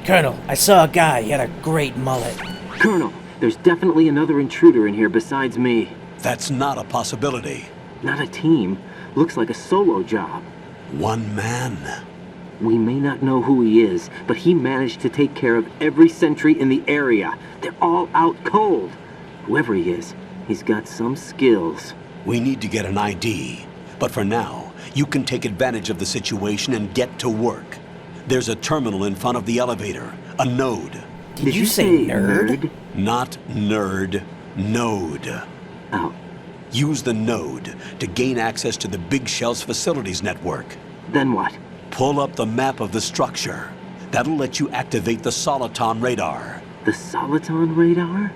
Colonel, I saw a guy. He had a great mullet. Colonel, there's definitely another intruder in here besides me. That's not a possibility. Not a team. Looks like a solo job. One man. We may not know who he is, but he managed to take care of every sentry in the area. They're all out cold. Whoever he is, he's got some skills. We need to get an ID. But for now, you can take advantage of the situation and get to work. There's a terminal in front of the elevator. A node. Did you say nerd? Not nerd. Node. Oh. Use the node to gain access to the Big Shell's facilities network. Then what? Pull up the map of the structure. That'll let you activate the Soliton radar. The Soliton radar?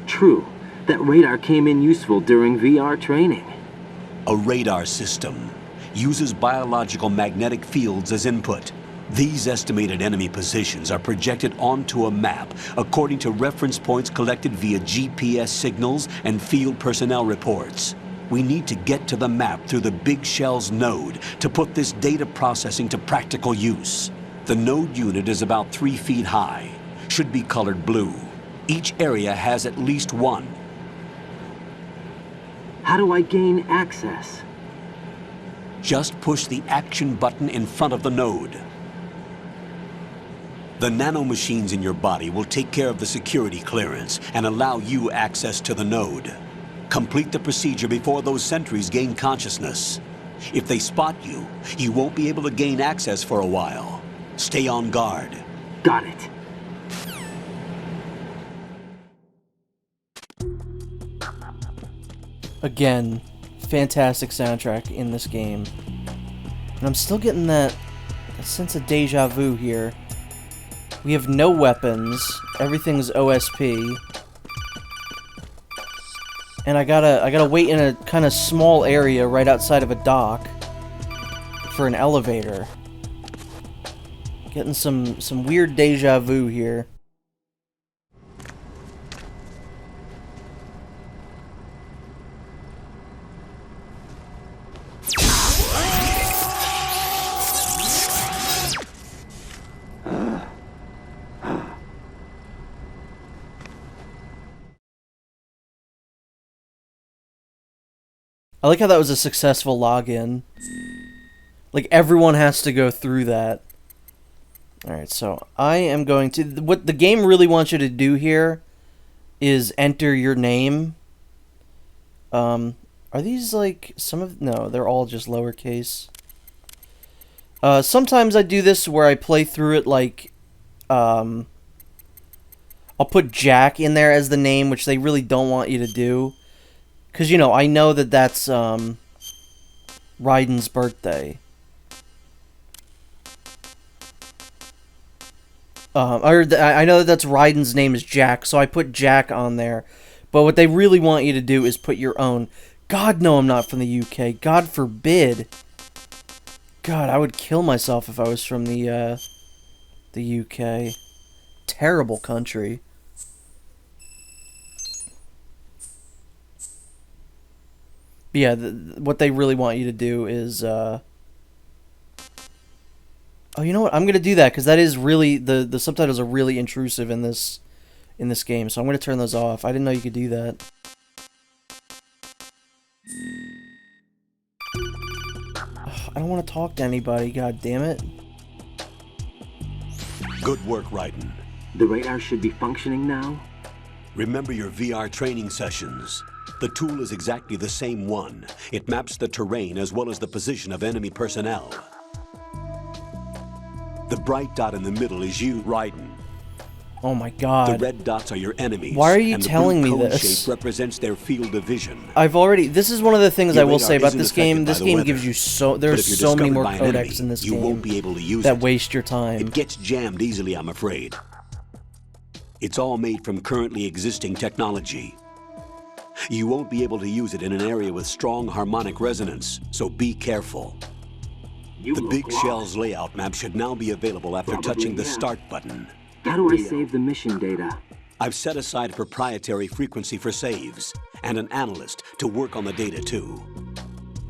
True. That radar came in useful during VR training. A radar system uses biological magnetic fields as input. These estimated enemy positions are projected onto a map according to reference points collected via GPS signals and field personnel reports. We need to get to the map through the Big Shell's node to put this data processing to practical use. The node unit is about 3 feet high, should be colored blue. Each area has at least one. How do I gain access? Just push the action button in front of the node. The nanomachines in your body will take care of the security clearance and allow you access to the node. Complete the procedure before those sentries gain consciousness. If they spot you, you won't be able to gain access for a while. Stay on guard. Got it. Again, fantastic soundtrack in this game. And I'm still getting that sense of deja vu here. We have no weapons. Everything's OSP. And I gotta wait in a kind of small area right outside of a dock for an elevator. Getting some weird deja vu here. I like how that was a successful login. Like, everyone has to go through that. Alright, so I am going to... What the game really wants you to do here is enter your name. Are these, like, some of... No, they're all just lowercase. Sometimes I do this where I play through it, like... I'll put Jack in there as the name, which they really don't want you to do. Because, you know, I know that that's, Raiden's birthday. I know that that's Raiden's name is Jack, so I put Jack on there. But what they really want you to do is put your own. God, no, I'm not from the UK. God forbid. God, I would kill myself if I was from the UK. Terrible country. But yeah, what they really want you to do is, oh, you know what? I'm gonna do that because that is really the subtitles are really intrusive in this game. So I'm gonna turn those off. I didn't know you could do that. Ugh, I don't want to talk to anybody. God damn it! Good work, Raiden. The radar should be functioning now. Remember your VR training sessions. The tool is exactly the same one. It maps the terrain as well as the position of enemy personnel. The bright dot in the middle is you, Raiden. Oh my god. The red dots are your enemies. Why are you and telling me the blue cone this? shape represents their field of vision. This is one of the things Your I will radar say about isn't this game. affected by This the game weather. gives you But there's if you're so many more discovered by an codecs enemy, in this you game won't be able to use that it. waste your time. It gets jammed easily, I'm afraid. It's all made from currently existing technology. You won't be able to use it in an area with strong harmonic resonance, so be careful. The Big Shell's layout map should now be available after touching the Start button. How do I save the mission data? I've set aside a proprietary frequency for saves, and an analyst to work on the data too.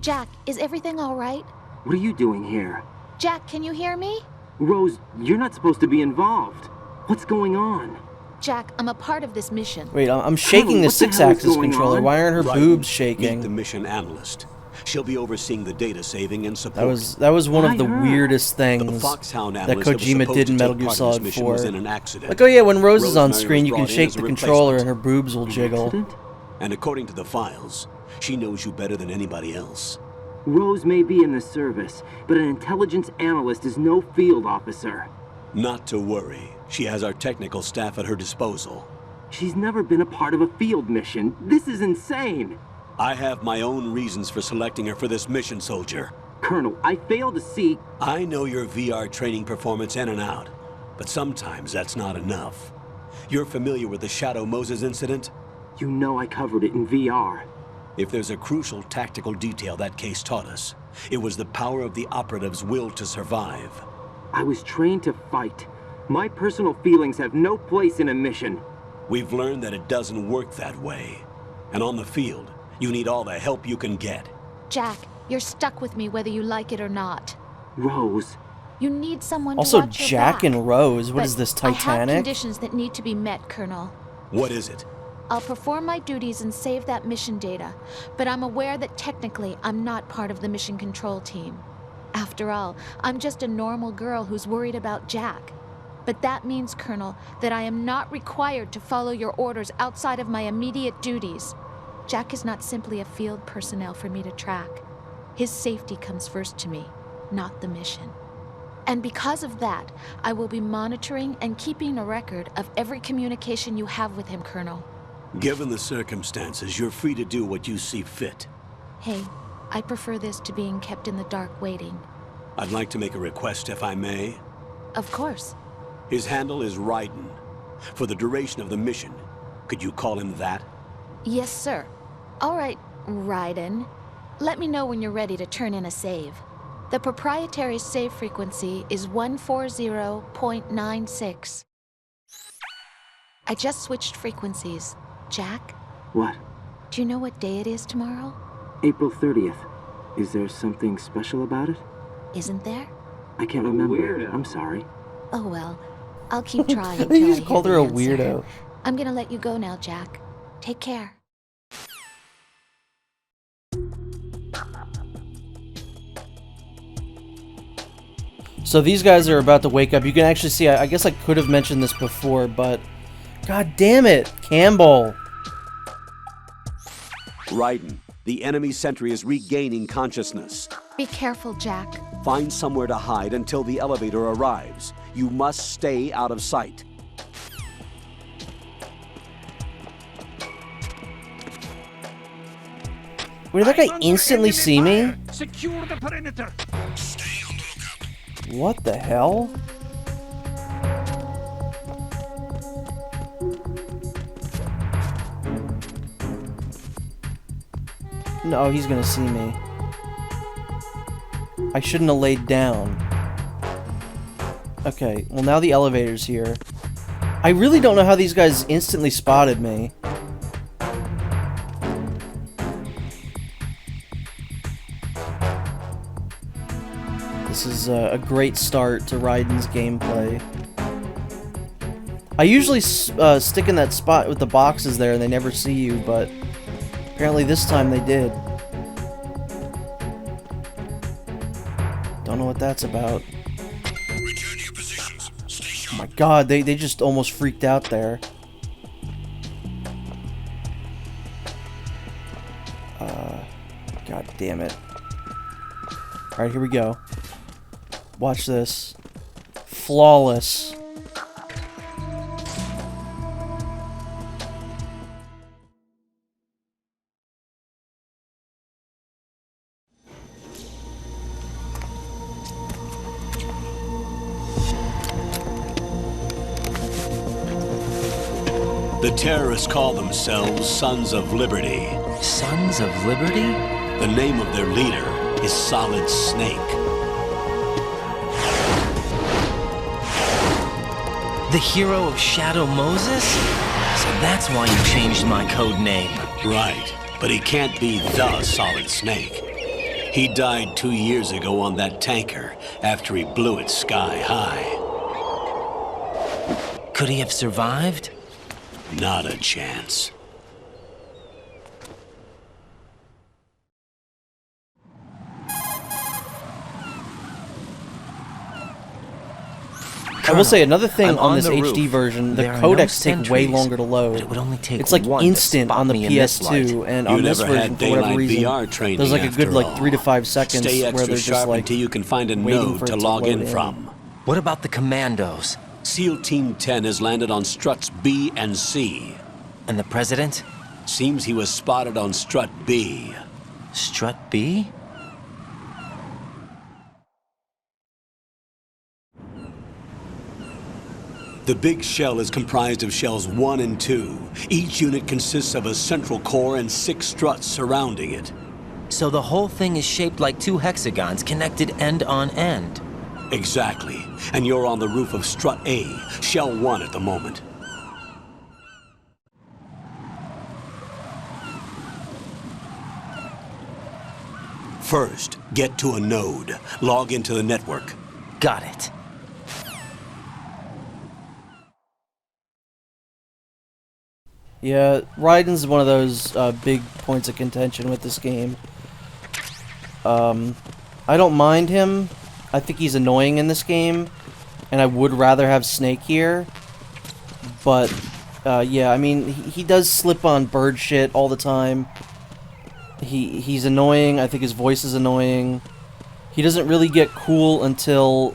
Jack, is everything all right? What are you doing here? Jack, can you hear me? Rose, you're not supposed to be involved. What's going on? Jack, I'm a part of this mission. Wait, I'm shaking the what the hell is 6-axis going controller. on? Why aren't her Raiden, boobs meet shaking? the mission analyst. She'll be overseeing the data saving and support. That was one of the I heard. weirdest The things Foxhound that analyst was Kojima supposed did to in take Metal Gear part in this Solid mission 4. was in an accident. Like, oh yeah, when Rose is on Rosemary screen, was you can brought in shake as the a controller and replacement. her boobs will jiggle. Accident? And according to the files, she knows you better than anybody else. Rose may be in the service, but an intelligence analyst is no field officer. Not to worry. She has our technical staff at her disposal. She's never been a part of a field mission. This is insane. I have my own reasons for selecting her for this mission, soldier. Colonel, I fail to see... I know your VR training performance in and out, but sometimes that's not enough. You're familiar with the Shadow Moses incident? You know I covered it in VR. If there's a crucial tactical detail that case taught us, it was the power of the operative's will to survive. I was trained to fight. My personal feelings have no place in a mission. We've learned that it doesn't work that way. And on the field, you need all the help you can get. Jack, you're stuck with me whether you like it or not. Rose, You need someone Also, to watch your Jack back. and Rose. What But is this, I have Titanic? conditions that need to be met, Colonel. What is it? I'll perform my duties and save that mission data, but I'm aware that technically I'm not part of the mission control team. After all, I'm just a normal girl who's worried about Jack. But that means, Colonel, that I am not required to follow your orders outside of my immediate duties. Jack is not simply a field personnel for me to track. His safety comes first to me, not the mission. And because of that, I will be monitoring and keeping a record of every communication you have with him, Colonel. Given the circumstances, you're free to do what you see fit. Hey, I prefer this to being kept in the dark waiting. I'd like to make a request, if I may. Of course. His handle is Raiden. For the duration of the mission, could you call him that? Yes, sir. All right, Raiden. Let me know when you're ready to turn in a save. The proprietary save frequency is 140.96. I just switched frequencies. Jack, what? do you know what day it is tomorrow? April 30th. Is there something special about it? Isn't there? I can't remember. I'm sorry. Oh well, I'll keep trying They until I just hear called her the a answer. weirdo. I'm gonna let you go now, Jack. Take care. So these guys are about to wake up. You can actually see, I guess I could have mentioned this before, but... God damn it, Campbell. Raiden, the enemy sentry is regaining consciousness. Be careful, Jack. Find somewhere to hide until the elevator arrives. You must stay out of sight. Wait, did that guy instantly see me? Secure the perimeter. What the hell? No, he's gonna see me. I shouldn't have laid down. Okay, well now the elevator's here. I really don't know how these guys instantly spotted me. This is a great start to Raiden's gameplay. I usually stick in that spot with the boxes there and they never see you, but apparently this time they did. Don't know what that's about. Oh my god, they just almost freaked out there. God damn it. Alright, here we go. Watch this. Flawless. The terrorists call themselves Sons of Liberty. Sons of Liberty? The name of their leader is Solid Snake. The hero of Shadow Moses? So that's why you changed my code name. Right, but he can't be the Solid Snake. He died 2 years ago on that tanker after he blew it sky high. Could he have survived? Not a chance. I will say another thing I'm on on this the HD roof. version, the There are no codecs take way sentries, longer to but load. it would only take It's like one to instant spot on the me in this light. PS2, and You on this never version, had for whatever daylight reason, VR training there's like a good after like all. 3 to 5 seconds Stay where extra they're just sharp like until you can find a waiting node for it to to log load in from. What about the commandos? SEAL Team 10 has landed on struts B and C. And the president? Seems he was spotted on strut B. Strut B? The big shell is comprised of shells 1 and 2. Each unit consists of a central core and 6 struts surrounding it. So the whole thing is shaped like 2 hexagons connected end on end. Exactly. And you're on the roof of strut A, shell 1 at the moment. First, get to a node. Log into the network. Got it. Yeah, Raiden's one of those big points of contention with this game. I don't mind him. I think he's annoying in this game, and I would rather have Snake here. But, yeah, I mean, he does slip on bird shit all the time. He's annoying. I think his voice is annoying. He doesn't really get cool until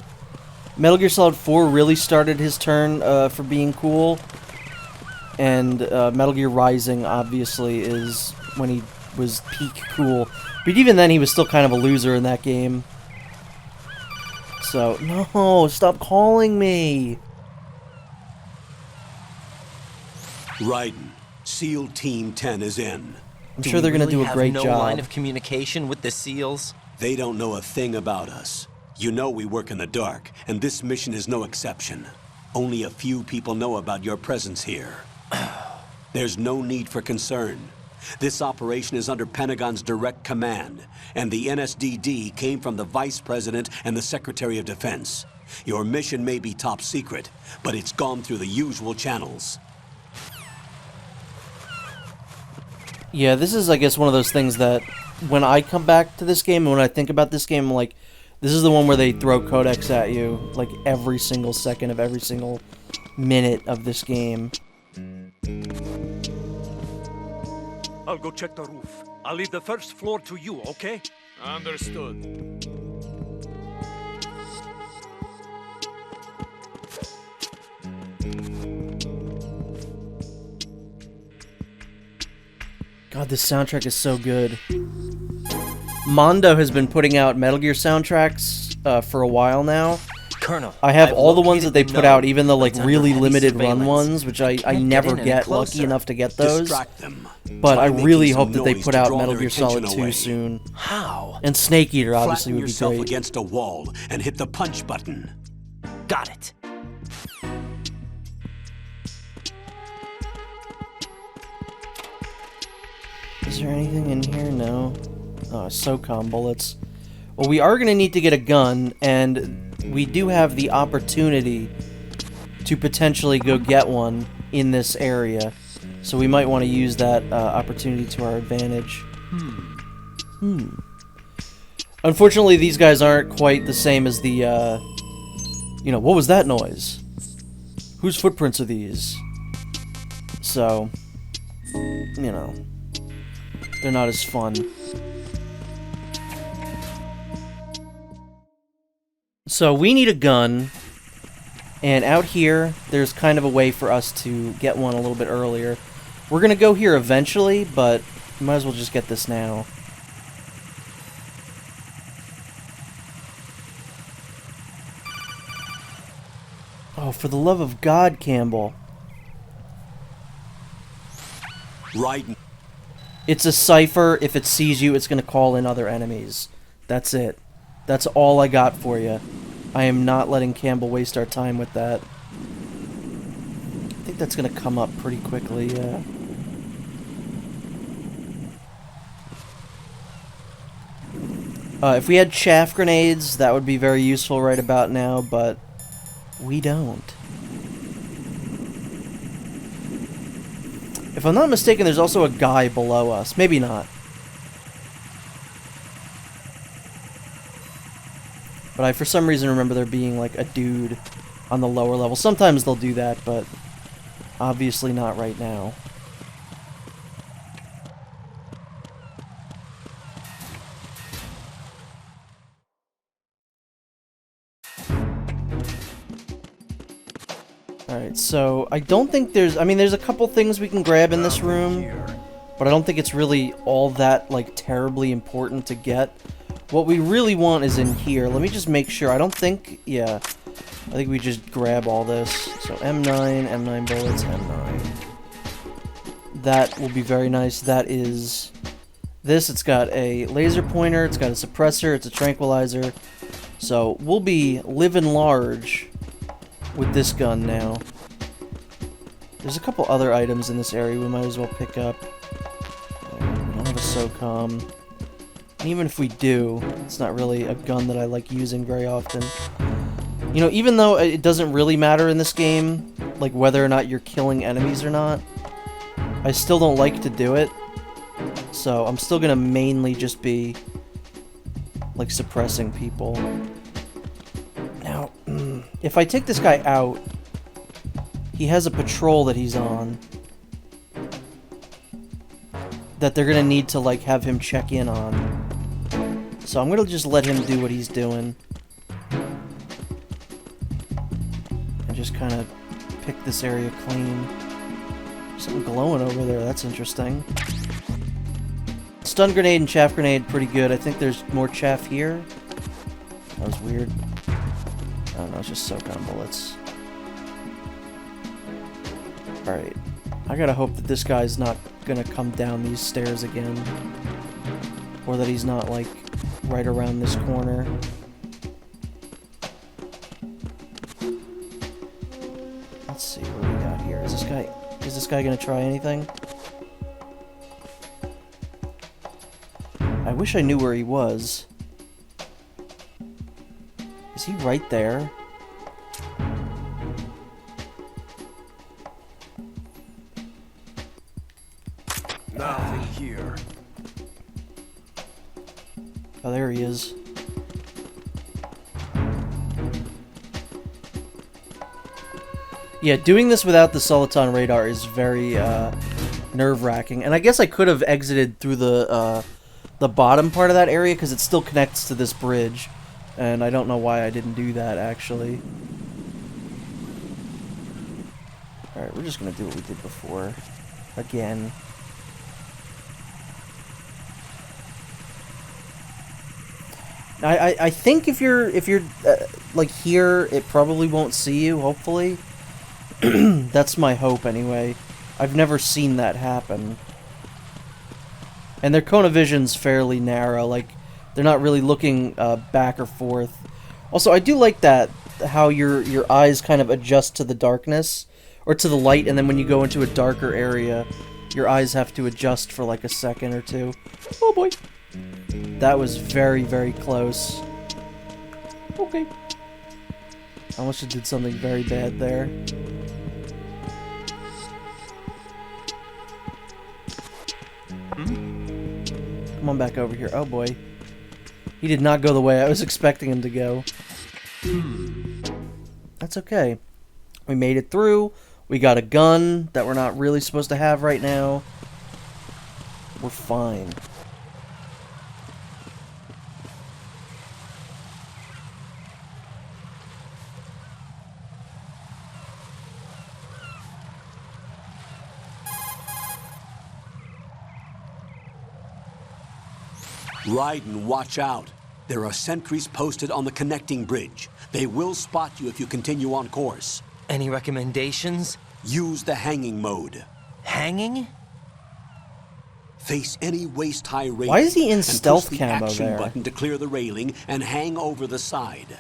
Metal Gear Solid 4 really started his turn for being cool. And Metal Gear Rising, obviously, is when he was peak cool. But even then, he was still kind of a loser in that game. So, no, stop calling me! Raiden, SEAL Team 10 is in. I'm sure they're going to do a great no job. line of communication with the SEALs? They don't know a thing about us. You know we work in the dark, and this mission is no exception. Only a few people know about your presence here. There's no need for concern. This operation is under Pentagon's direct command, and the NSDD came from the Vice President and the Secretary of Defense. Your mission may be top secret, but it's gone through the usual channels. Yeah, this is, I guess, one of those things that when I come back to this game and when I think about this game, I'm like, this is the one where they throw codex at you, like, every single second of every single minute of this game. I'll go check the roof. I'll leave the first floor to you, okay? Understood. God, this soundtrack is so good. Mondo has been putting out Metal Gear soundtracks for a while now. Colonel, I have I've all the ones located that they the put node, out, even the but like it's under really heavy limited run surveillance. ones, which I Can't never get in any get closer. lucky enough to get those. Distract them. But Try I making really some hope that they noise put to out draw Metal their Gear Solid attention 2 away. soon. How? And Snake Eater obviously Flatten would be yourself great. against a wall and hit the punch button. Got it. Is there anything in here? No. Oh, SOCOM bullets. Well, we are going to need to get a gun, and we do have the opportunity to potentially go get one in this area. So we might want to use that opportunity to our advantage. Unfortunately, these guys aren't quite the same as the, you know, what was that noise? Whose footprints are these? So, you know, they're not as fun. So we need a gun, and out here, there's kind of a way for us to get one a little bit earlier. We're gonna go here eventually, but might as well just get this now. Oh, for the love of God, Campbell. Raiden. It's a cipher. If it sees you, it's gonna call in other enemies. That's it. That's all I got for you. I am not letting Campbell waste our time with that. I think that's gonna come up pretty quickly, yeah. If we had chaff grenades, that would be very useful right about now, but we don't. If I'm not mistaken, there's also a guy below us. Maybe not. But I, for some reason, remember there being, like, a dude on the lower level. Sometimes they'll do that, but obviously not right now. Alright, so I don't think there's... I mean, there's a couple things we can grab in this room, but I don't think it's really all that, like, terribly important to get. What we really want is in here. Let me just make sure. I don't think... Yeah. I think we just grab all this. So M9, M9 bullets, M9. That will be very nice. That is... This, it's got a laser pointer, it's got a suppressor, it's a tranquilizer. So, we'll be living large with this gun now. There's a couple other items in this area we might as well pick up. We don't have a SOCOM. And even if we do, it's not really a gun that I like using very often. You know, even though it doesn't really matter in this game, like whether or not you're killing enemies or not, I still don't like to do it. So I'm still gonna mainly just be like suppressing people. Now, if I take this guy out, he has a patrol that he's on that they're gonna need to like have him check in on. So I'm gonna just let him do what he's doing. And just kind of pick this area clean. Something glowing over there, that's interesting. Stun grenade and chaff grenade, pretty good. I think there's more chaff here. That was weird. I don't know, it's just SOCOM bullets. Alright. I gotta hope that this guy's not gonna come down these stairs again. Or that he's not, like, right around this corner. Let's see what we got here. Is this guy gonna try anything? I wish I knew where he was. Is he right there? Nothing here. Oh, there he is. Yeah, doing this without the Soliton radar is very nerve-wracking. And I guess I could have exited through the bottom part of that area because it still connects to this bridge. And I don't know why I didn't do that, actually. Alright, we're just gonna do what we did before. Again. I think if you're like here, it probably won't see you, hopefully. That's my hope, anyway. I've never seen that happen. And their cone of vision's fairly narrow, like, they're not really looking back or forth. Also, I do like that, how your eyes kind of adjust to the darkness, or to the light, and then when you go into a darker area, your eyes have to adjust for like a second or two. Oh boy! That was very, very close. Okay. I almost just did something very bad there. Come on back over here. Oh boy. He did not go the way I was expecting him to go. That's okay. We made it through. We got a gun that we're not really supposed to have right now. We're fine. Raiden, watch out. There are sentries posted on the connecting bridge. They will spot you if you continue on course. Any recommendations? Use the hanging mode. Hanging? Face any waist-high railing. Why is he in stealth and push camo the action there? button to clear the railing and hang over the side.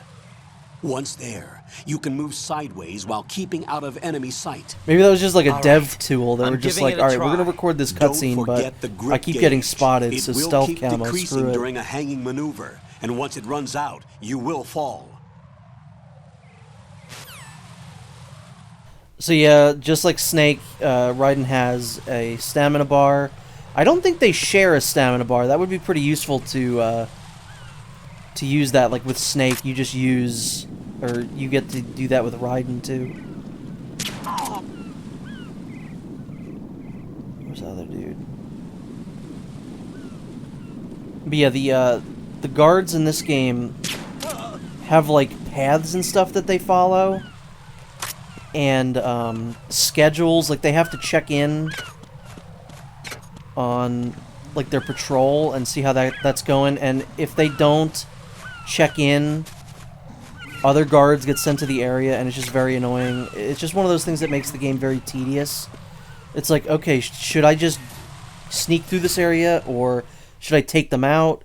Once there, you can move sideways while keeping out of enemy sight. Maybe that was just like a All dev right. tool. They I'm were just giving like, it a alright, we're try. gonna record this Don't cutscene, forget but the grip I keep getting gauge. spotted, It so will stealth keep camo, decreasing screw it. during a hanging maneuver. and once it runs out, you will fall. So yeah, just like Snake, Raiden has a stamina bar. I don't think they share a stamina bar. That would be pretty useful to use that. Like with Snake, you just use, or you get to do that with Raiden too. Where's the other dude? But yeah, the guards in this game have like paths and stuff that they follow, and schedules. Like they have to check in on like their patrol and see how that's going. And if they don't check in, other guards get sent to the area, and it's just very annoying. It's just one of those things that makes the game very tedious. It's like, okay, should I just sneak through this area, or should I take them out?